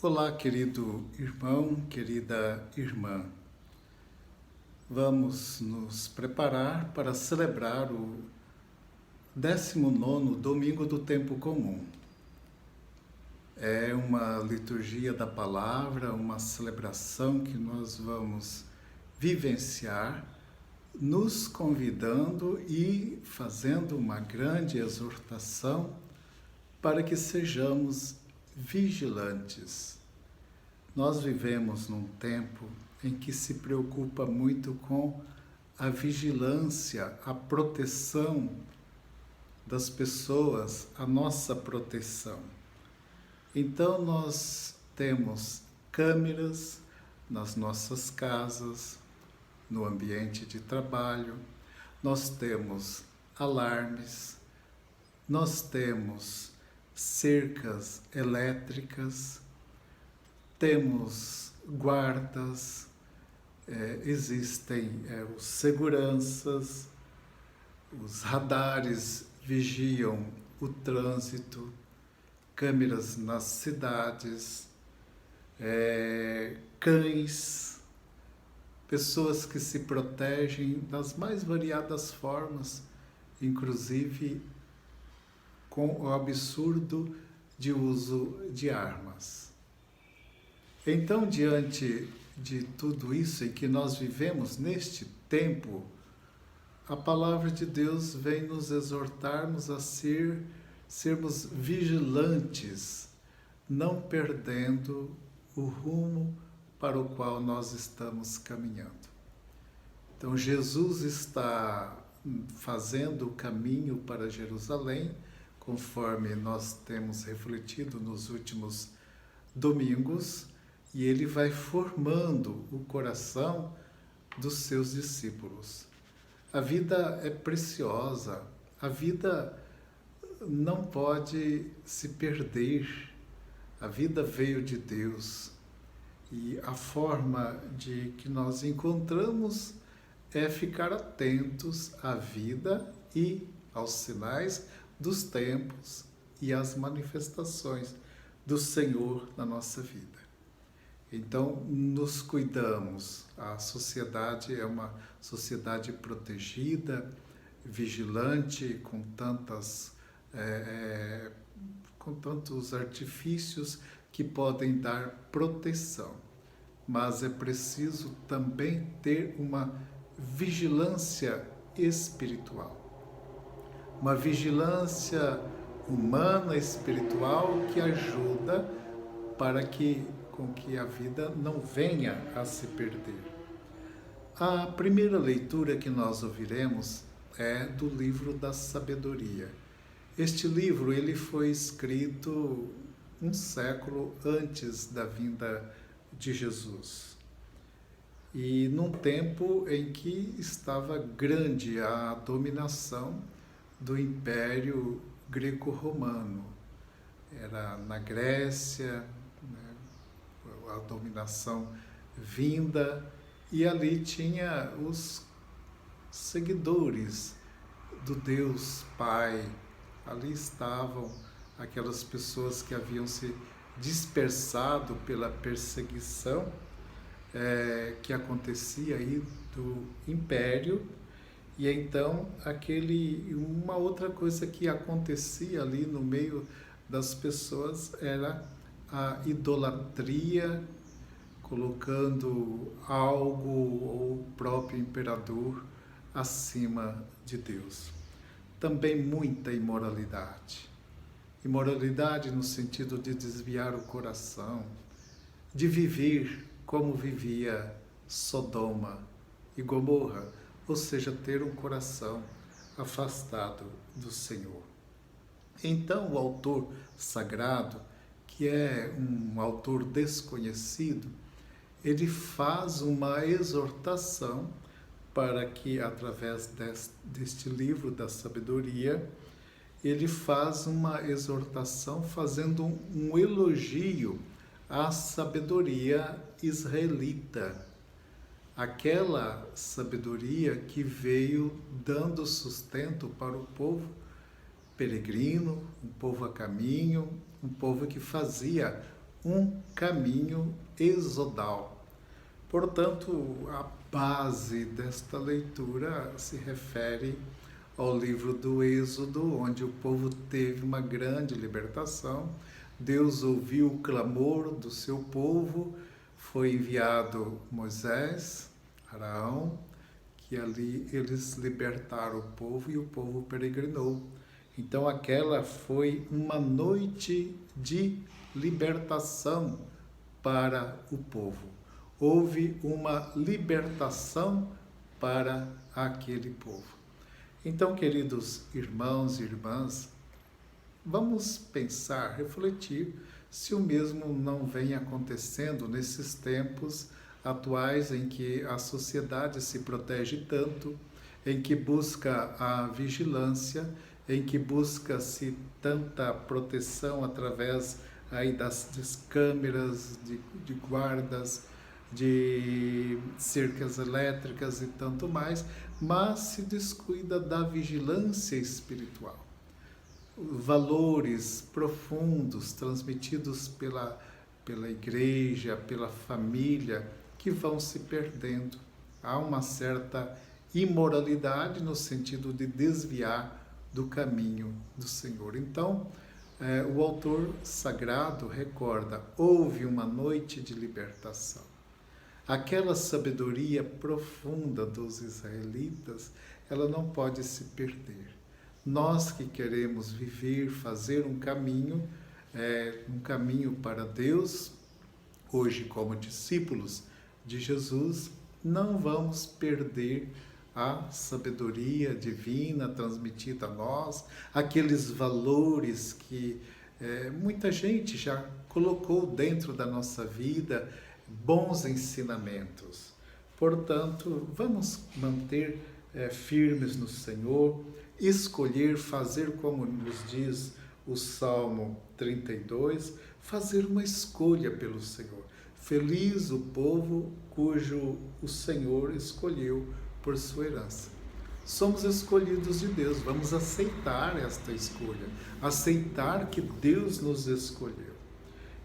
Olá, querido irmão, querida irmã. Vamos nos preparar para celebrar o 19º Domingo do Tempo Comum. É uma liturgia da palavra, uma celebração que nós vamos vivenciar, nos convidando e fazendo uma grande exortação para que sejamos vigilantes. Nós vivemos num tempo em que se preocupa muito com a vigilância, a proteção das pessoas, a nossa proteção. Então nós temos câmeras nas nossas casas, no ambiente de trabalho, nós temos alarmes, nós temos cercas elétricas, temos guardas, existem os seguranças, os radares vigiam o trânsito, câmeras nas cidades, cães, pessoas que se protegem das mais variadas formas, inclusive com o absurdo de uso de armas. Então, diante de tudo isso em que nós vivemos neste tempo, a palavra de Deus vem nos exortarmos a sermos vigilantes, não perdendo o rumo para o qual nós estamos caminhando. Então, Jesus está fazendo o caminho para Jerusalém, conforme nós temos refletido nos últimos domingos, e ele vai formando o coração dos seus discípulos. A vida é preciosa, a vida não pode se perder, a vida veio de Deus e a forma de que nós encontramos é ficar atentos à vida e aos sinais dos tempos e às manifestações do Senhor na nossa vida. Então, nos cuidamos. A sociedade é uma sociedade protegida, vigilante, com tantos artifícios que podem dar proteção. Mas é preciso também ter uma vigilância espiritual. Uma vigilância humana, espiritual, que ajuda com que a vida não venha a se perder. A primeira leitura que nós ouviremos é do livro da Sabedoria. Este livro ele foi escrito um século antes da vinda de Jesus. E num tempo em que estava grande a dominação do Império Greco-Romano. Era na Grécia, a dominação vinda, e ali tinha os seguidores do Deus Pai. Ali estavam aquelas pessoas que haviam se dispersado pela perseguição que acontecia aí do Império. E então uma outra coisa que acontecia ali no meio das pessoas era a idolatria, colocando algo ou o próprio imperador acima de Deus. Também muita imoralidade. Imoralidade no sentido de desviar o coração, de viver como vivia Sodoma e Gomorra, ou seja, ter um coração afastado do Senhor. Então, o autor sagrado, que é um autor desconhecido, ele faz uma exortação para que, através deste livro da sabedoria, ele faz uma exortação fazendo um elogio à sabedoria israelita. Aquela sabedoria que veio dando sustento para o povo peregrino, um povo a caminho, um povo que fazia um caminho exodal. Portanto, a base desta leitura se refere ao livro do Êxodo, onde o povo teve uma grande libertação. Deus ouviu o clamor do seu povo, foi enviado Moisés, Araão, que ali eles libertaram o povo e o povo peregrinou. Então aquela foi uma noite de libertação para o povo. Houve uma libertação para aquele povo. Então, queridos irmãos e irmãs, vamos pensar, refletir se o mesmo não vem acontecendo nesses tempos atuais em que a sociedade se protege tanto, em que busca a vigilância, em que busca-se tanta proteção através aí das câmeras, de guardas, de cercas elétricas e tanto mais, mas se descuida da vigilância espiritual. Valores profundos transmitidos pela igreja, pela família, que vão se perdendo. Há uma certa imoralidade no sentido de desviar do caminho do Senhor. Então, o autor sagrado recorda, houve uma noite de libertação. Aquela sabedoria profunda dos israelitas, ela não pode se perder. Nós que queremos viver, fazer um caminho para Deus, hoje como discípulos de Jesus, não vamos perder a sabedoria divina transmitida a nós, aqueles valores que muita gente já colocou dentro da nossa vida, bons ensinamentos. Portanto, vamos manter firmes no Senhor, escolher, fazer como nos diz o Salmo 32, fazer uma escolha pelo Senhor. Feliz o povo cujo o Senhor escolheu por sua herança. Somos escolhidos de Deus, vamos aceitar esta escolha, aceitar que Deus nos escolheu.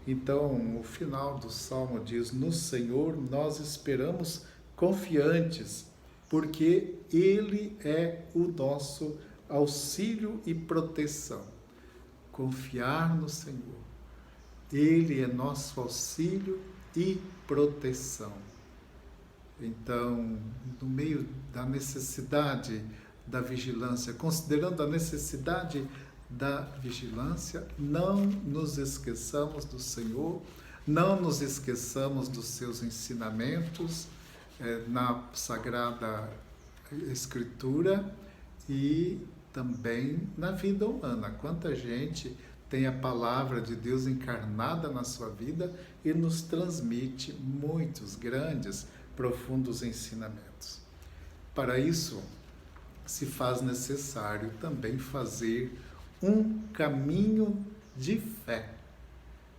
Então, o final do Salmo diz, no Senhor nós esperamos confiantes, porque Ele é o nosso auxílio e proteção. Confiar no Senhor. Ele é nosso auxílio e proteção. Então, no meio da necessidade da vigilância, considerando a necessidade da vigilância, não nos esqueçamos do Senhor, não nos esqueçamos dos seus ensinamentos na Sagrada Escritura e também na vida humana. Quanta gente tem a palavra de Deus encarnada na sua vida e nos transmite muitos grandes, profundos ensinamentos. Para isso, se faz necessário também fazer um caminho de fé.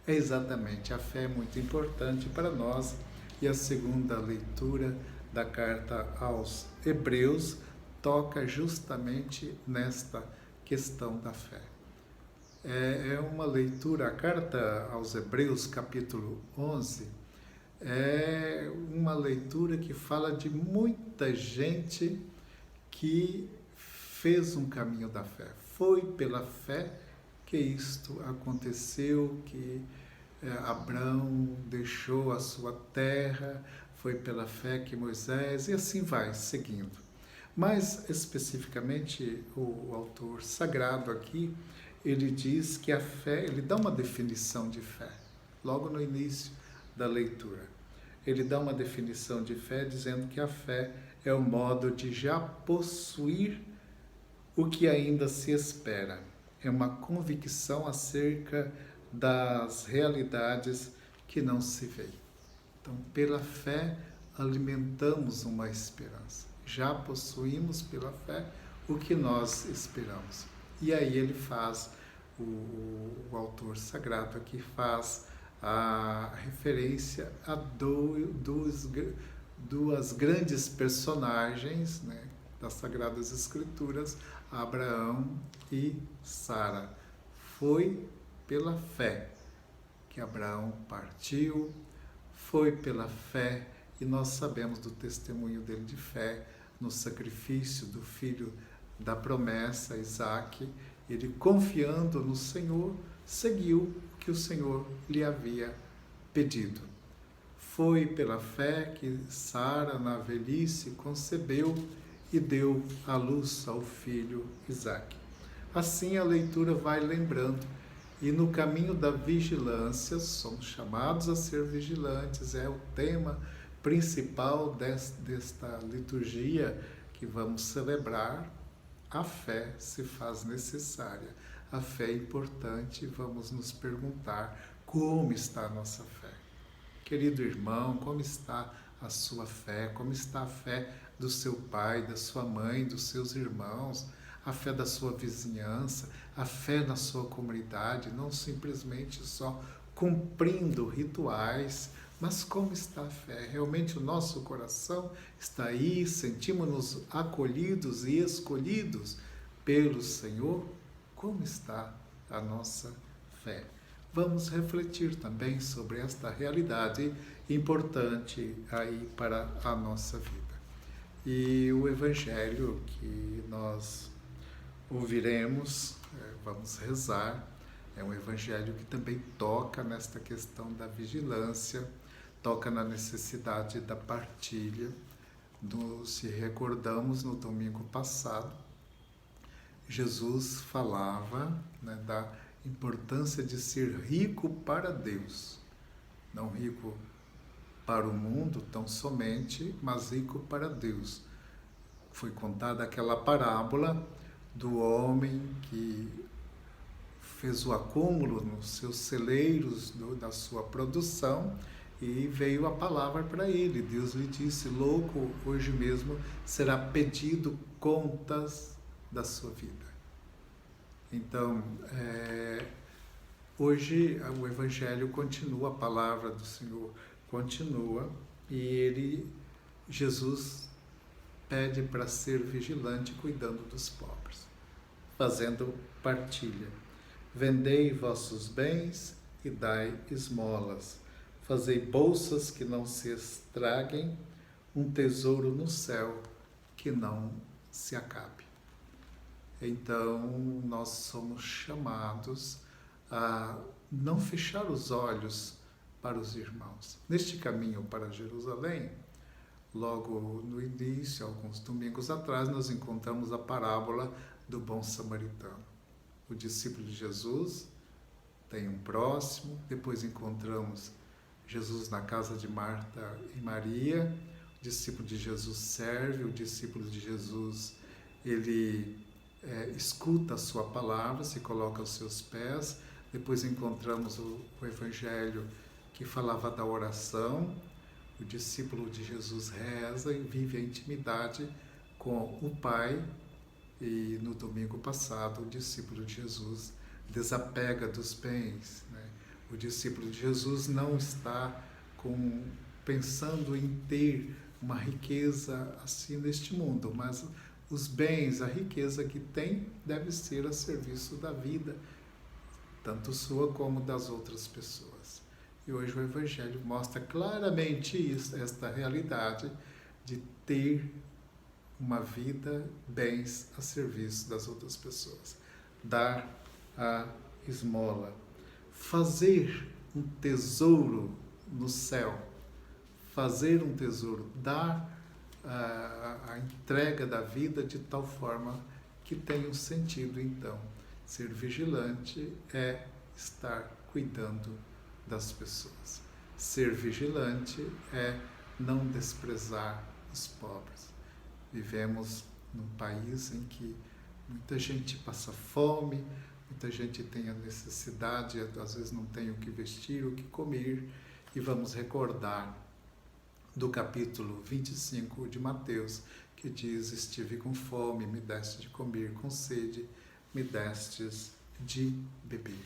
Exatamente, a fé é muito importante para nós e a segunda leitura da carta aos Hebreus toca justamente nesta questão da fé. É uma leitura, a carta aos Hebreus, capítulo 11, é uma leitura que fala de muita gente que fez um caminho da fé. Foi pela fé que isto aconteceu, que Abraão deixou a sua terra, foi pela fé que Moisés, e assim vai, seguindo. Mas, especificamente, o autor sagrado aqui, ele diz que a fé, ele dá uma definição de fé, logo no início da leitura. Ele dá uma definição de fé dizendo que a fé é o modo de já possuir o que ainda se espera. É uma convicção acerca das realidades que não se veem. Então, pela fé, alimentamos uma esperança. Já possuímos pela fé o que nós esperamos. E aí ele faz, o autor sagrado aqui faz a referência a duas grandes personagens, né, das Sagradas Escrituras, Abraão e Sara. Foi pela fé que Abraão partiu, foi pela fé, e nós sabemos do testemunho dele de fé no sacrifício do filho da promessa, Isaque. Ele, confiando no Senhor, seguiu o que o Senhor lhe havia pedido. Foi pela fé que Sara, na velhice, concebeu e deu à luz ao filho Isaque. Assim a leitura vai lembrando. E no caminho da vigilância, somos chamados a ser vigilantes, é o tema principal desta liturgia que vamos celebrar. A fé se faz necessária, a fé é importante, e vamos nos perguntar como está a nossa fé. Querido irmão, como está a sua fé? Como está a fé do seu pai, da sua mãe, dos seus irmãos? A fé da sua vizinhança, a fé na sua comunidade, não simplesmente só cumprindo rituais, mas como está a fé? Realmente o nosso coração está aí, sentimos-nos acolhidos e escolhidos pelo Senhor? Como está a nossa fé? Vamos refletir também sobre esta realidade importante aí para a nossa vida. E o Evangelho que nós ouviremos, vamos rezar, é um evangelho que também toca nesta questão da vigilância, toca na necessidade da partilha. Se recordamos, no domingo passado, Jesus falava, né, da importância de ser rico para Deus, não rico para o mundo tão somente, mas rico para Deus. Foi contada aquela parábola do homem que fez o acúmulo nos seus celeiros da sua produção, e veio a palavra para ele. Deus lhe disse: louco, hoje mesmo será pedido contas da sua vida. Então, hoje o Evangelho continua, a palavra do Senhor continua, e Jesus pede para ser vigilante, cuidando dos pobres, fazendo partilha. Vendei vossos bens e dai esmolas. Fazei bolsas que não se estraguem, um tesouro no céu que não se acabe. Então, nós somos chamados a não fechar os olhos para os irmãos. Neste caminho para Jerusalém, logo no início, alguns domingos atrás, nós encontramos a parábola do bom samaritano. O discípulo de Jesus tem um próximo, depois encontramos Jesus na casa de Marta e Maria, o discípulo de Jesus serve, o discípulo de Jesus, ele escuta a sua palavra, se coloca aos seus pés. Depois encontramos o Evangelho que falava da oração. O discípulo de Jesus reza e vive a intimidade com o Pai. E no domingo passado, o discípulo de Jesus desapega dos bens, né? O discípulo de Jesus não está pensando em ter uma riqueza assim neste mundo, mas os bens, a riqueza que tem, deve ser a serviço da vida, tanto sua como das outras pessoas. E hoje o Evangelho mostra claramente esta realidade de ter uma vida, bens a serviço das outras pessoas. Dar a esmola. Fazer um tesouro no céu. Fazer um tesouro. Dar a entrega da vida de tal forma que tenha um sentido, então. Ser vigilante é estar cuidando das pessoas. Ser vigilante é não desprezar os pobres. Vivemos num país em que muita gente passa fome, muita gente tem a necessidade, às vezes não tem o que vestir, o que comer, e vamos recordar do capítulo 25 de Mateus, que diz: estive com fome, me deste de comer, com sede, me destes de beber.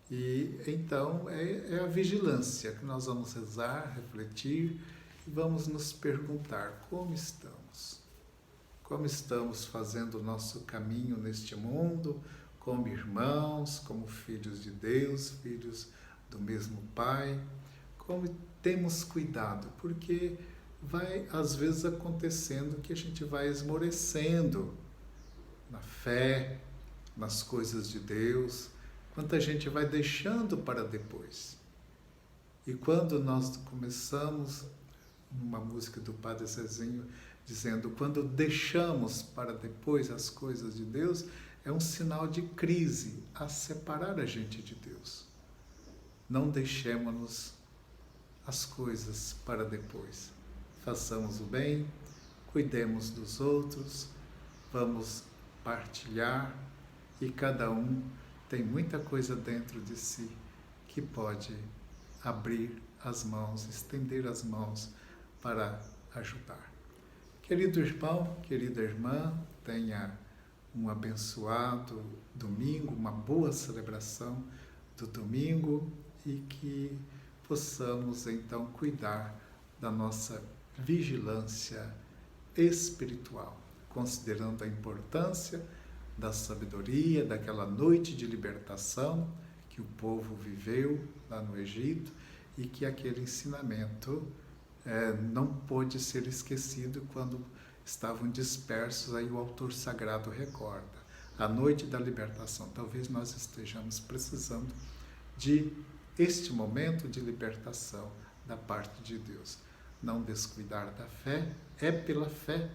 E então é a vigilância que nós vamos rezar, refletir, e vamos nos perguntar: como estamos? Como estamos fazendo o nosso caminho neste mundo, como irmãos, como filhos de Deus, filhos do mesmo Pai, como temos cuidado, porque vai às vezes acontecendo que a gente vai esmorecendo na fé, nas coisas de Deus, quanta gente vai deixando para depois. E quando nós começamos, uma música do Padre Zezinho, dizendo, quando deixamos para depois as coisas de Deus, é um sinal de crise a separar a gente de Deus. Não deixemos as coisas para depois. Façamos o bem, cuidemos dos outros, vamos partilhar, e cada um tem muita coisa dentro de si que pode abrir as mãos, estender as mãos para ajudar. Querido irmão, querida irmã, tenha um abençoado domingo, uma boa celebração do domingo, e que possamos então cuidar da nossa vigilância espiritual, considerando a importância da sabedoria, daquela noite de libertação que o povo viveu lá no Egito, e que aquele ensinamento não pôde ser esquecido quando estavam dispersos. Aí o autor sagrado recorda, a noite da libertação. Talvez nós estejamos precisando de este momento de libertação da parte de Deus. Não descuidar da fé, é pela fé.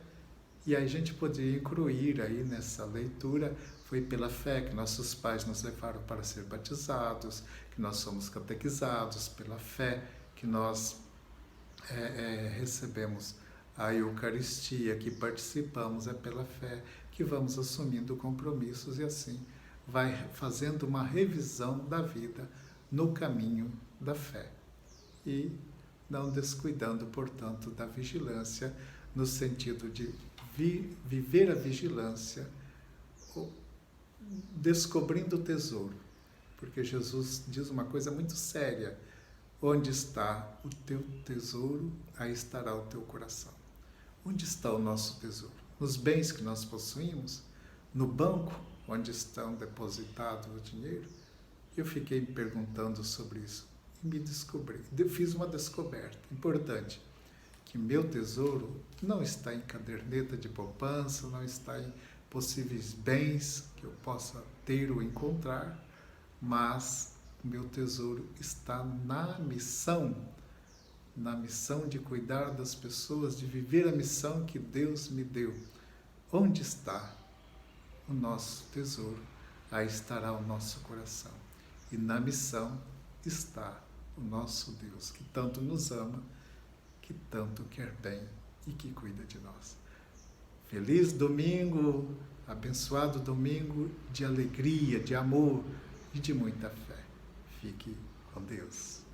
E a gente poderia incluir aí nessa leitura, foi pela fé que nossos pais nos levaram para ser batizados, que nós somos catequizados, pela fé que nós recebemos a Eucaristia, que participamos, é pela fé que vamos assumindo compromissos, e assim vai fazendo uma revisão da vida no caminho da fé. E não descuidando, portanto, da vigilância, no sentido de viver a vigilância, descobrindo o tesouro. Porque Jesus diz uma coisa muito séria: onde está o teu tesouro, aí estará o teu coração. Onde está o nosso tesouro? Nos bens que nós possuímos? No banco, onde estão depositados o dinheiro? Eu fiquei me perguntando sobre isso e me descobri. Fiz uma descoberta importante, que meu tesouro não está em caderneta de poupança, não está em possíveis bens que eu possa ter ou encontrar, mas o meu tesouro está na missão de cuidar das pessoas, de viver a missão que Deus me deu. Onde está o nosso tesouro, aí estará o nosso coração. E na missão está o nosso Deus, que tanto nos ama, que tanto quer bem e que cuida de nós. Feliz domingo, abençoado domingo de alegria, de amor e de muita fé. Fique com Deus.